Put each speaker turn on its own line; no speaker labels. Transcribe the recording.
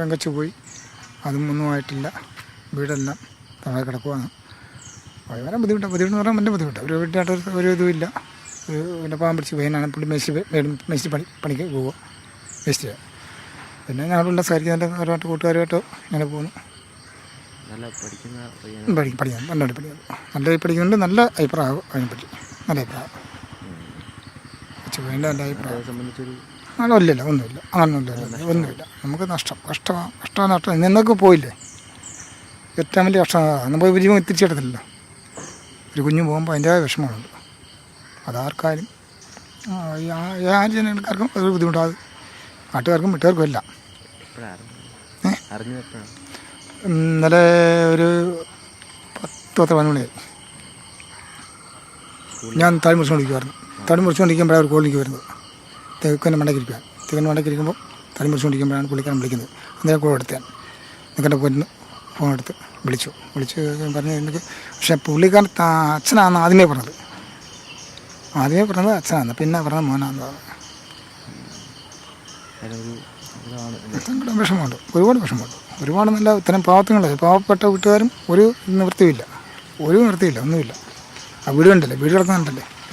പെങ്കച്ച് പോയി, അതും ഒന്നുമായിട്ടില്ല. വീടെല്ലാം താഴെ കിടക്കുവാണ്. വളരെ ബുദ്ധിമുട്ടെന്ന് പറഞ്ഞാൽ വലിയ ബുദ്ധിമുട്ടാണ്. ഒരു വീട്ടിലായിട്ട് ഒരു ഇതുമില്ല. പിന്നെ പാവം പിടിച്ച് പയ്യനാണ്. പുള്ളി മേശി പണിക്ക് പോവുക, വേസ്റ്റ്. പിന്നെ ഞങ്ങളുള്ള സഹകരിക്കുന്നതിൻ്റെ ഓരോട്ട് കൂട്ടുകാരുമായിട്ട് ഇങ്ങനെ പോകുന്നു. പഠിക്കാൻ നല്ലതായിട്ട് പഠിക്കുന്നത്, നല്ല പഠിക്കുന്നുണ്ട്. നല്ല അഭിപ്രായം അതിനെപ്പറ്റി, നല്ല അഭിപ്രായം. വേണ്ട എൻ്റെ അഭിപ്രായം ഇല്ല, ഒന്നുമില്ല, ഒന്നുമില്ല. നമുക്ക് കഷ്ടം നിന്നൊക്കെ പോയില്ലേ, ഏറ്റവും വലിയ കഷ്ടമാണ്. നമ്മൾ ജീവൻ എത്തിച്ചെടുത്തില്ലല്ലോ. ഒരു കുഞ്ഞു പോകുമ്പോൾ അതിൻ്റെതായ വിഷമമുണ്ട്. അതാർക്കാരും ആര് ജനങ്ങൾക്കാർക്കും ഒരു ബുദ്ധിമുട്ടാകും, നാട്ടുകാർക്കും വീട്ടുകാർക്കും എല്ലാം. ഇന്നലെ ഒരു 10-11 മണിയായി. ഞാൻ താഴ് മുറിച്ചുകൊണ്ടിരിക്കുമായിരുന്നു. താഴ് മുറിച്ചുകൊണ്ടിരിക്കുമ്പോഴാണ് ഒരു കോളിലേക്ക് വരുന്നത്. തെക്കൻ്റെ മണ്ടയ്ക്കിരിക്കുമ്പോൾ താഴ് മുറിച്ചുകൊണ്ടിരിക്കുമ്പോഴാണ് പുള്ളിക്കാരൻ വിളിക്കുന്നത്. അന്നേരം കോൾ എടുത്താൻ നിൽക്കേണ്ട പോയിരുന്നു. ഫോൺ എടുത്ത് വിളിച്ചു പറഞ്ഞ് എനിക്ക്. പക്ഷേ പുള്ളിക്കാരൻ അച്ഛനാണെന്ന് ആദ്യമേ പറഞ്ഞത് അച്ഛനാണ്, പിന്നെ പറഞ്ഞത് മോനാന്ന് പറഞ്ഞു. സങ്കടം, വിഷമമുണ്ട്, ഒരുപാട് വിഷമമുണ്ട്. ഒരുപാട് നല്ല ഇത്തരം പാവപ്പെട്ട വീട്ടുകാരും ഒരു നിവൃത്തിയില്ല, ഒന്നുമില്ല. ആ വീട് കണ്ടല്ലേ, വീട് കിടക്കുന്നുണ്ടല്ലേ.